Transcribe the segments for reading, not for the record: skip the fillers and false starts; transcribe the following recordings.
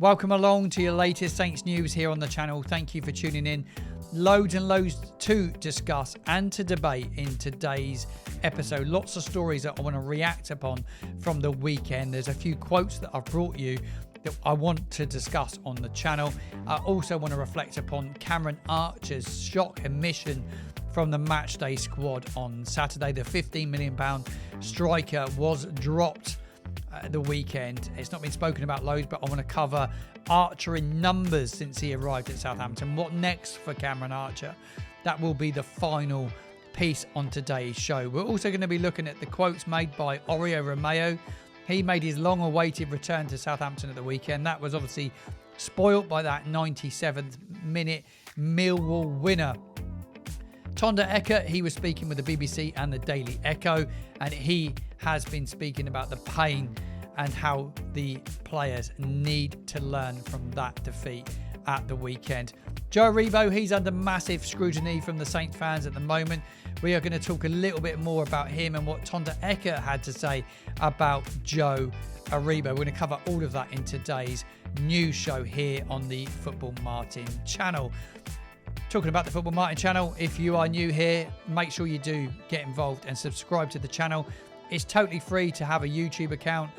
Welcome along to your latest Saints news here on the channel. Thank you for tuning in. Loads and loads to discuss and to debate in today's episode. Lots of stories that I want to react upon from the weekend. There's a few quotes that I've brought you that I want to discuss on the channel. I also want to reflect upon Cameron Archer's shock omission from the matchday squad on Saturday. The £15 million striker was dropped the weekend. It's not been spoken about loads, but I want to cover Archer in numbers since he arrived at Southampton. What next for Cameron Archer? That will be the final piece on today's show. We're also going to be looking at the quotes made by Oriol Romeu. He made his long-awaited return to Southampton at the weekend. That was obviously spoilt by that 97th minute Milwall winner. Tonda Eckert, he was speaking with the BBC and the Daily Echo, and he has been speaking about the pain and how the players need to learn from that defeat at the weekend. Joe Aribo, he's under massive scrutiny from the Saints fans at the moment. We are going to talk a little bit more about him and what Tonda Eckert had to say about Joe Aribo. We're going to cover all of that in today's news show here on the Football Martin channel. Talking about the Football Martin channel, if you are new here, make sure you do get involved and subscribe to the channel. It's totally free to have a YouTube account,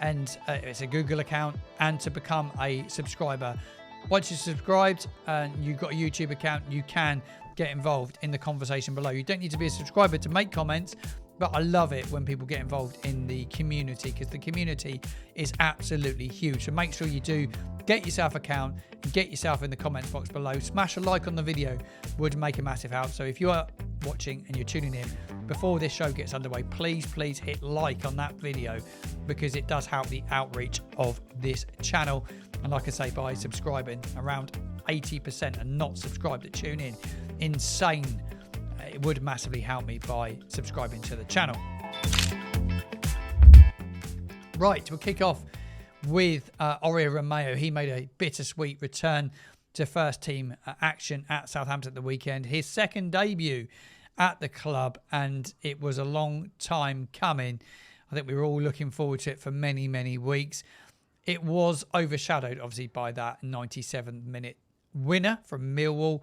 and it's a Google account, and to become a subscriber. Once you're subscribed and you've got a YouTube account, you can get involved in the conversation below. You don't need to be a subscriber to make comments, but I love it when people get involved in the community, because the community is absolutely huge. So make sure you do get yourself an account and get yourself in the comments box below. Smash a like on the video, would make a massive help. So if you are watching and you're tuning in before this show gets underway, please hit like on that video, because it does help the outreach of this channel. And like I say, by subscribing, around 80% are not subscribed that tune in. Insane. It would massively help me by subscribing to the channel. Right, we'll kick off with Oriol Romeu. He made a bittersweet return to first team action at Southampton at the weekend. His second debut at the club, and it was a long time coming. I think we were all looking forward to it for many, many weeks. It was overshadowed, obviously, by that 97th-minute winner from Milwall,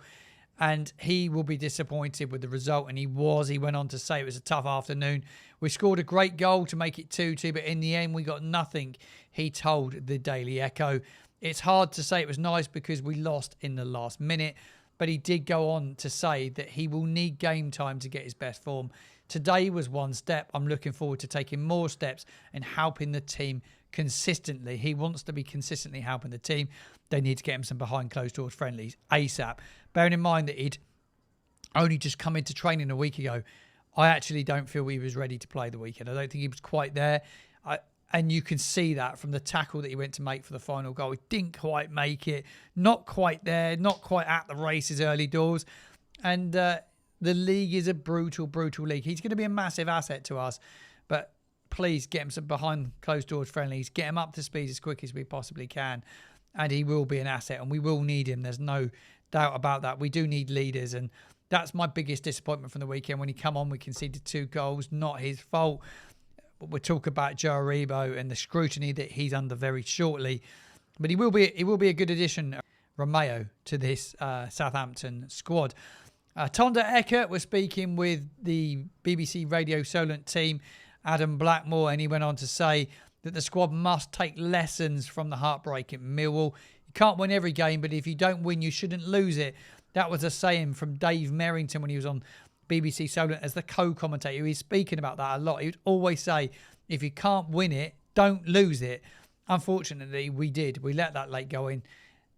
and he will be disappointed with the result, and he was. He went on to say it was a tough afternoon. We scored a great goal to make it 2-2, but in the end, we got nothing, he told the Daily Echo. It's hard to say it was nice because we lost in the last minute, but he did go on to say that he will need game time to get his best form. Today was one step. I'm looking forward to taking more steps and helping the team consistently. He wants to be consistently helping the team. They need to get him some behind closed doors friendlies ASAP. Bearing in mind that he'd only just come into training a week ago, I actually don't feel he was ready to play the weekend. I don't think he was quite there. And you can see that from the tackle that he went to make for the final goal. He didn't quite make it. Not quite there. Not quite at the races early doors. And the league is a brutal, brutal league. He's going to be a massive asset to us. But please get him some behind closed doors friendlies. Get him up to speed as quick as we possibly can. And he will be an asset. And we will need him. There's no doubt about that. We do need leaders. And that's my biggest disappointment from the weekend. When he come on, we conceded 2 goals. Not his fault. We'll talk about Joe Aribo and the scrutiny that he's under very shortly. But he will be a good addition, Romeu, to this Southampton squad. Tonda Eckert was speaking with the BBC Radio Solent team, Adam Blackmore, and he went on to say that the squad must take lessons from the heartbreak at Millwall. You can't win every game, but if you don't win, you shouldn't lose it. That was a saying from Dave Merrington when he was on BBC Solent as the co-commentator. He's speaking about that a lot. He would always say, if you can't win it, don't lose it. Unfortunately, we did. We let that late go in.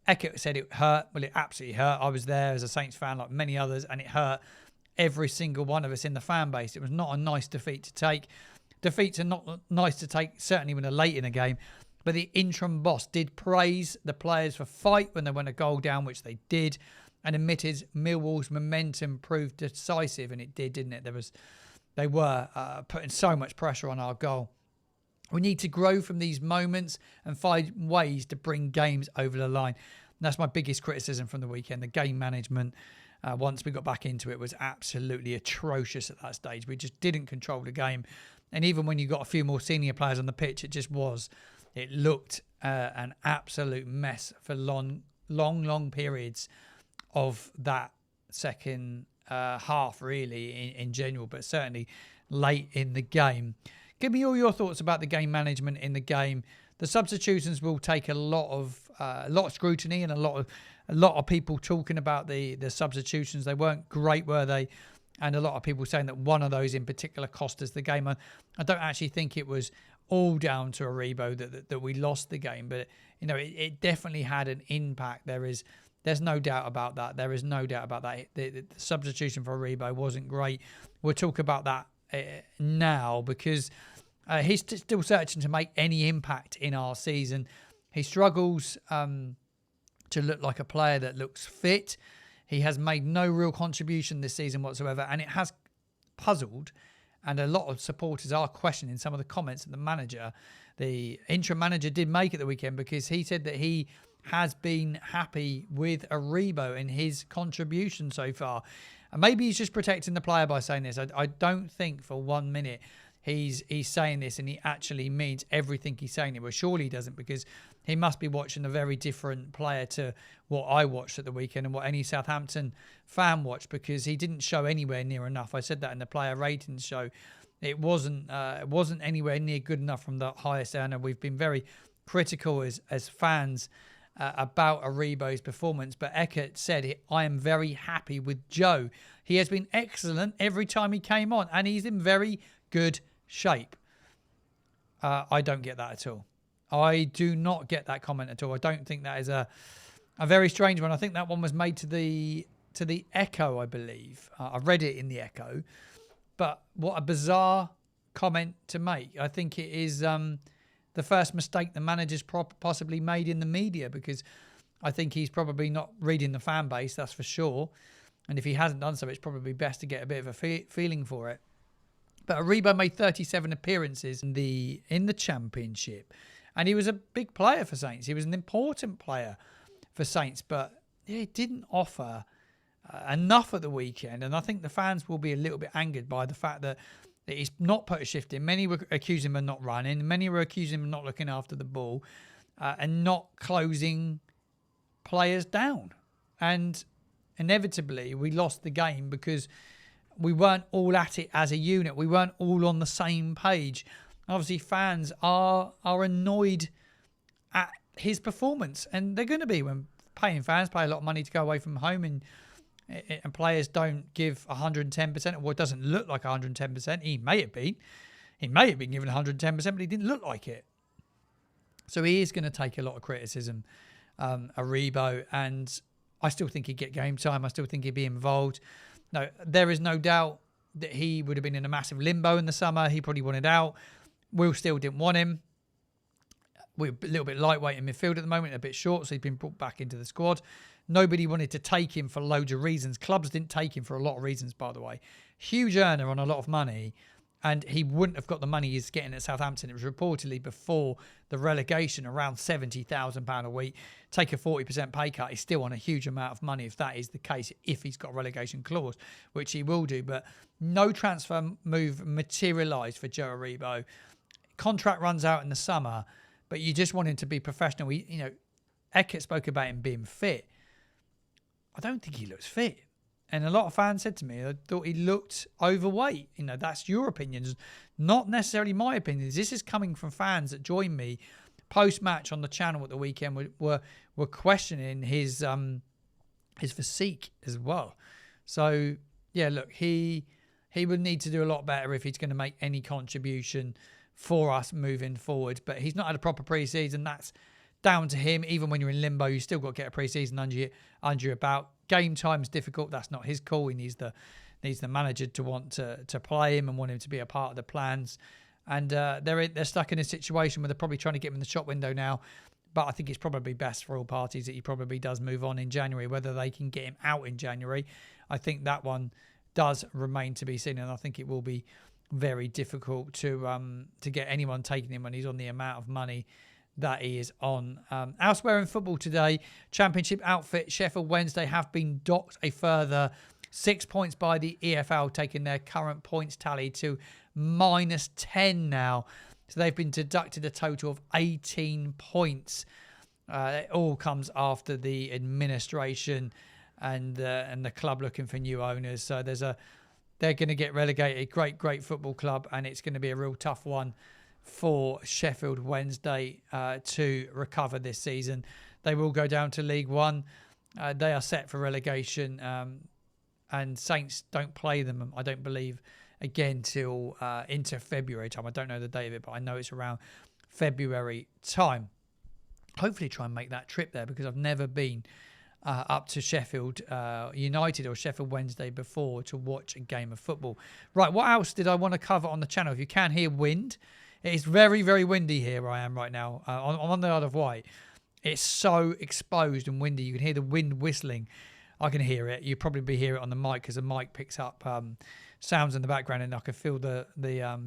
Eckert said it hurt. Well, it absolutely hurt. I was there as a Saints fan like many others, and it hurt every single one of us in the fan base. It was not a nice defeat to take. Defeats are not nice to take, certainly when they're late in a game. But the interim boss did praise the players for fight when they went a goal down, which they did, and admitted Millwall's momentum proved decisive, and it did, didn't it? They were putting so much pressure on our goal. We need to grow from these moments and find ways to bring games over the line. And that's my biggest criticism from the weekend. The game management, once we got back into it, was absolutely atrocious at that stage. We just didn't control the game. And even when you got a few more senior players on the pitch, it looked an absolute mess for long periods of that second half, really, in general, but certainly late in the game. Give me all your thoughts about the game management in the game. The substitutions will take a lot of scrutiny and a lot of people talking about the substitutions. They weren't great, were they? And a lot of people saying that one of those in particular cost us the game. I don't actually think it was all down to Aribo that we lost the game, but it definitely had an impact. There's no doubt about that. There is no doubt about that. The substitution for Aribo wasn't great. We'll talk about that now because he's still searching to make any impact in our season. He struggles to look like a player that looks fit. He has made no real contribution this season whatsoever, and it has puzzled. And a lot of supporters are questioning some of the comments that the interim manager did make at the weekend, because he said that he has been happy with Aribo and his contribution so far. And maybe he's just protecting the player by saying this. I don't think for 1 minute he's saying this and he actually means everything he's saying it. Well, surely he doesn't, because he must be watching a very different player to what I watched at the weekend and what any Southampton fan watched, because he didn't show anywhere near enough. I said that in the player ratings show. It wasn't anywhere near good enough from the highest earner. We've been very critical as fans about Aribo's performance, but Eckert said, I am very happy with Joe. He has been excellent every time he came on, and he's in very good shape. I don't get that at all. I do not get that comment at all. I don't think that is a very strange one. I think that one was made to the Echo, I believe. I read it in the Echo, but what a bizarre comment to make. I think it is the first mistake the manager's possibly made in the media, because I think he's probably not reading the fan base, that's for sure. And if he hasn't done so, it's probably best to get a bit of a feeling for it. But Aribo made 37 appearances in the Championship, and he was a big player for Saints. He was an important player for Saints, but he didn't offer enough at the weekend. And I think the fans will be a little bit angered by the fact that he's not put a shift in. Many were accusing him of not running. Many were accusing him of not looking after the ball and not closing players down. And inevitably, we lost the game because we weren't all at it as a unit. We weren't all on the same page. Obviously, fans are annoyed at his performance, and they're going to be when paying fans pay a lot of money to go away from home, and players don't give 110%, or it doesn't look like 110%. He may have been given 110%, but he didn't look like it. So he is going to take a lot of criticism, Aribo, and I still think he'd get game time. I still think he'd be involved. No, there is no doubt that he would have been in a massive limbo in the summer. He probably wanted out. Will still didn't want him. We're a little bit lightweight in midfield at the moment, a bit short, so he's been brought back into the squad. Nobody wanted to take him for loads of reasons. Clubs didn't take him for a lot of reasons, by the way. Huge earner on a lot of money, and he wouldn't have got the money he's getting at Southampton. It was reportedly before the relegation around £70,000 a week. Take a 40% pay cut. He's still on a huge amount of money if that is the case, if he's got a relegation clause, which he will do. But no transfer move materialised for Joe Aribo. Contract runs out in the summer, but you just want him to be professional. Eckert spoke about him being fit. I don't think he looks fit. And a lot of fans said to me, I thought he looked overweight. That's your opinions, not necessarily my opinions. This is coming from fans that joined me post-match on the channel at the weekend, were questioning his physique as well. So, yeah, look, he would need to do a lot better if he's going to make any contribution for us moving forward. But he's not had a proper pre-season. That's down to him. Even when you're in limbo, you still got to get a pre-season under your belt. Game time's difficult. That's not his call. He needs the manager to want to play him and want him to be a part of the plans. And they're stuck in a situation where they're probably trying to get him in the shop window now. But I think it's probably best for all parties that he probably does move on in January. Whether they can get him out in January, I think that one does remain to be seen. And I think it will be very difficult to get anyone taking him when he's on the amount of money that he is on. Elsewhere in football today, Championship outfit Sheffield Wednesday have been docked a further 6 points by the EFL, taking their current points tally to -10 now. So they've been deducted a total of 18 points. It all comes after the administration and the club looking for new owners. So they're going to get relegated. Great football club, and it's going to be a real tough one for Sheffield Wednesday to recover this season. They will go down to League One. They are set for relegation, and Saints don't play them, I don't believe, again till into February time. I don't know the date of it, but I know it's around February time. Hopefully try and make that trip there, because I've never been up to Sheffield United or Sheffield Wednesday before to watch a game of football. Right, what else did I want to cover on the channel? If you can hear wind, it is very, very windy here where I am right now. I'm on the Isle of Wight. It's so exposed and windy. You can hear the wind whistling. I can hear it. You probably hear it on the mic, because the mic picks up sounds in the background, and I can feel the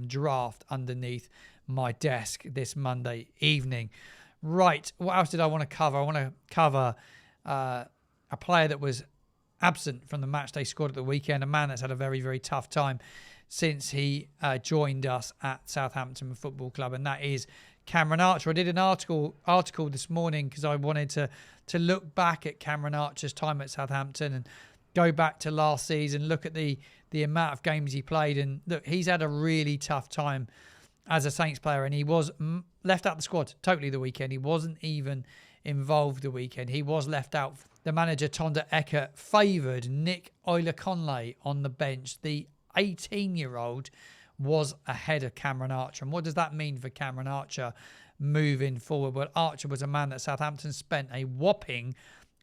draft underneath my desk this Monday evening. Right, what else did I want to cover? I want to cover a player that was absent from the matchday squad at the weekend, a man that's had a very, very tough time since he joined us at Southampton Football Club, and that is Cameron Archer. I did an article this morning because I wanted to look back at Cameron Archer's time at Southampton and go back to last season, look at the amount of games he played, and look, he's had a really tough time as a Saints player, and he was left out the squad totally the weekend. He wasn't even involved the weekend. He was left out. The manager, Tonda Eckert, favoured Nick Oyekunle on the bench. The 18-year-old was ahead of Cameron Archer. And what does that mean for Cameron Archer moving forward? Well, Archer was a man that Southampton spent a whopping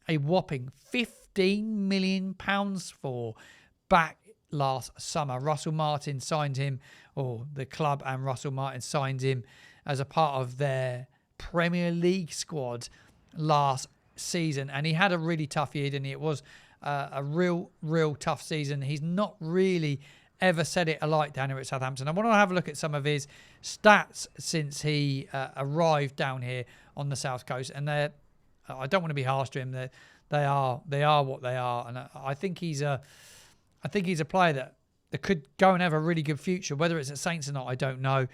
£15 million for back last summer. Russell Martin signed him, or the club and Russell Martin signed him as a part of their Premier League squad last season, and he had a really tough year, didn't he? It was a real tough season. He's not really ever set it alight down here at Southampton. I want to have a look at some of his stats since he arrived down here on the South Coast, and I don't want to be harsh to him. They are what they are, and I think he's a player that could go and have a really good future. Whether it's at Saints or not, I don't know.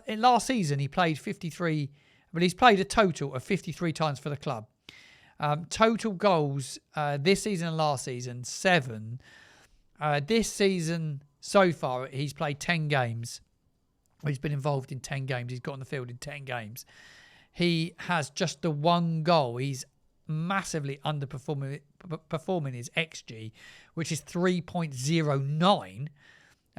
Last season he played 53, but he's played a total of 53 times for the club. Total goals this season and last season, 7. This season so far, he's played 10 games. He's been involved in 10 games. He's got on the field in 10 games. He has just the 1 goal. He's massively underperforming his XG, which is 3.09.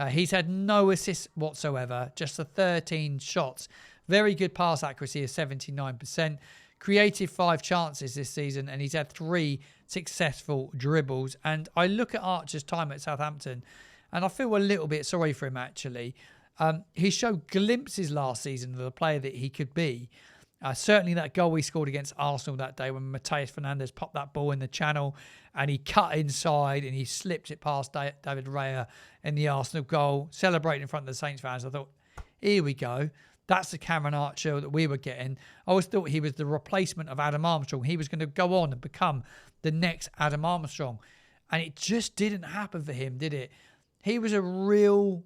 He's had no assists whatsoever, just the 13 shots. Very good pass accuracy of 79%. Created 5 chances this season, and he's had 3 successful dribbles. And I look at Archer's time at Southampton, and I feel a little bit sorry for him, actually. He showed glimpses last season of the player that he could be. Certainly that goal he scored against Arsenal that day when Mateus Fernandes popped that ball in the channel and he cut inside and he slipped it past David Raya in the Arsenal goal, celebrating in front of the Saints fans. I thought, here we go. That's the Cameron Archer that we were getting. I always thought he was the replacement of Adam Armstrong. He was going to go on and become the next Adam Armstrong. And it just didn't happen for him, did it? He was a real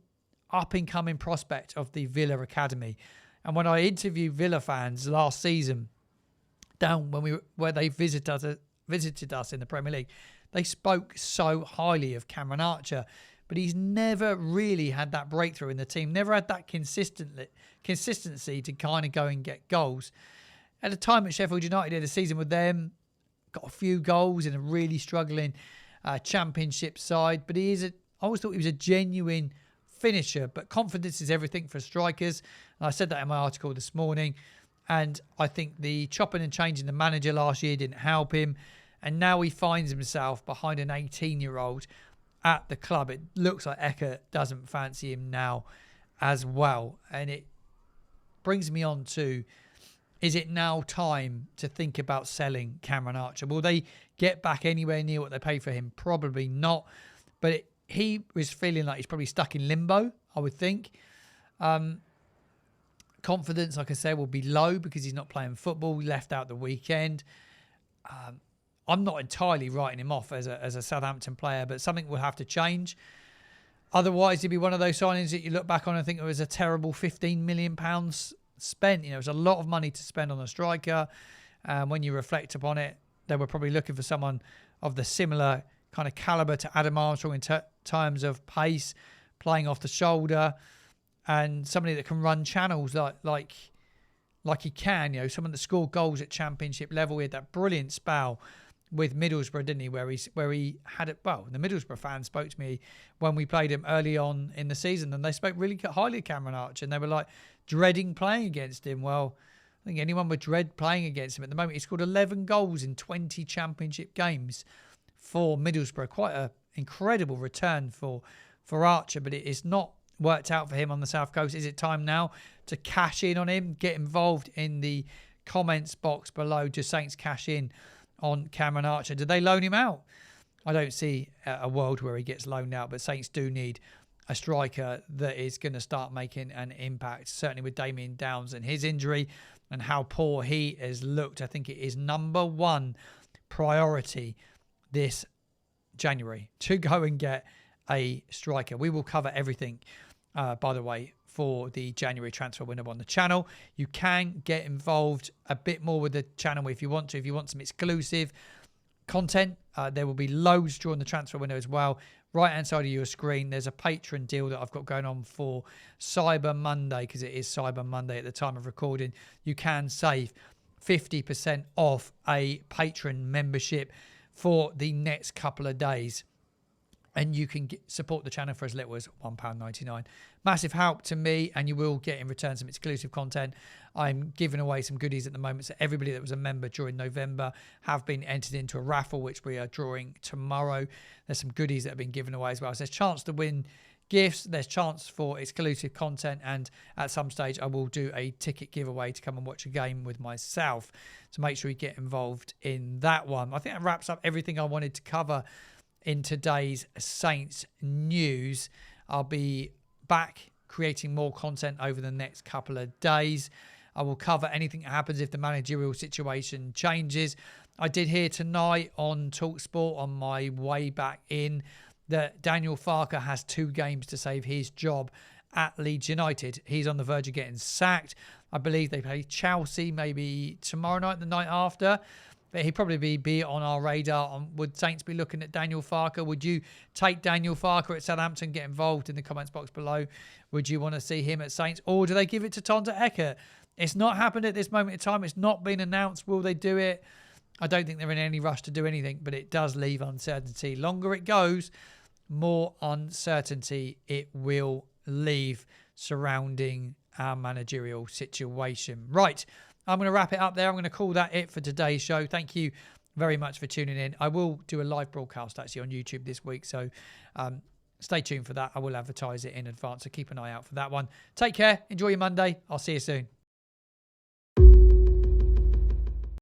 up-and-coming prospect of the Villa Academy. And when I interviewed Villa fans last season, down where they visited us in the Premier League, they spoke so highly of Cameron Archer, but he's never really had that breakthrough in the team. Never had that consistency to kind of go and get goals. At a time at Sheffield United, had a season with them, got a few goals in a really struggling Championship side, but I always thought he was a genuine finisher, but confidence is everything for strikers. And I said that in my article this morning. And I think the chopping and changing the manager last year didn't help him. And now he finds himself behind an 18-year-old at the club. It looks like Eckert doesn't fancy him now as well. And it brings me on to, is it now time to think about selling Cameron Archer? Will they get back anywhere near what they paid for him? Probably not. But he was feeling like he's probably stuck in limbo, I would think. Confidence, like I said, will be low because he's not playing football. He left out the weekend. I'm not entirely writing him off as a Southampton player, but something will have to change. Otherwise, it'd be one of those signings that you look back on and think it was a terrible £15 million spent. It was a lot of money to spend on a striker. When you reflect upon it, they were probably looking for someone of the similar kind of calibre to Adam Armstrong in terms of pace, playing off the shoulder, and somebody that can run channels like he can. Someone that scored goals at championship level. He had that brilliant spell with Middlesbrough, didn't he? Where he had it. Well, the Middlesbrough fans spoke to me when we played him early on in the season, and they spoke really highly of Cameron Archer, and they were like dreading playing against him. Well, I think anyone would dread playing against him at the moment. He scored 11 goals in 20 championship games for Middlesbrough. Quite an incredible return for Archer, but it is not worked out for him on the South Coast. Is it time now to cash in on him? Get involved in the comments box below. Do Saints cash in on Cameron Archer? Did they loan him out? I don't see a world where he gets loaned out, but Saints do need a striker that is going to start making an impact, certainly with Damien Downs and his injury and how poor he has looked. I think it is number one priority this January to go and get a striker. We will cover everything, by the way, for the January transfer window on the channel. You can get involved a bit more with the channel if you want to. If you want some exclusive content, there will be loads during the transfer window as well. Right hand side of your screen, there's a patron deal that I've got going on for Cyber Monday, because it is Cyber Monday at the time of recording. You can save 50% off a patron membership for the next couple of days. And you can support the channel for as little as £1.99. Massive help to me, and you will get in return some exclusive content. I'm giving away some goodies at the moment, so everybody that was a member during November have been entered into a raffle, which we are drawing tomorrow. There's some goodies that have been given away as well. So there's chance to win gifts, there's chance for exclusive content, and at some stage I will do a ticket giveaway to come and watch a game with myself. So make sure you get involved in that one. I think that wraps up everything I wanted to cover in today's Saints news. I'll be back creating more content over the next couple of days. I will cover anything that happens if the managerial situation changes. I did hear tonight on TalkSport on my way back in that Daniel Farke has 2 games to save his job at Leeds United. He's on the verge of getting sacked. I believe they play Chelsea maybe tomorrow night, the night after. But he'd probably be on our radar. Would Saints be looking at Daniel Farke? Would you take Daniel Farke at Southampton? Get involved in the comments box below. Would you want to see him at Saints? Or do they give it to Tonda Eckert? It's not happened at this moment in time. It's not been announced. Will they do it? I don't think they're in any rush to do anything, but it does leave uncertainty. Longer it goes, more uncertainty it will leave surrounding our managerial situation. Right. I'm going to wrap it up there. I'm going to call that it for today's show. Thank you very much for tuning in. I will do a live broadcast actually on YouTube this week, so stay tuned for that. I will advertise it in advance, so keep an eye out for that one. Take care. Enjoy your Monday. I'll see you soon.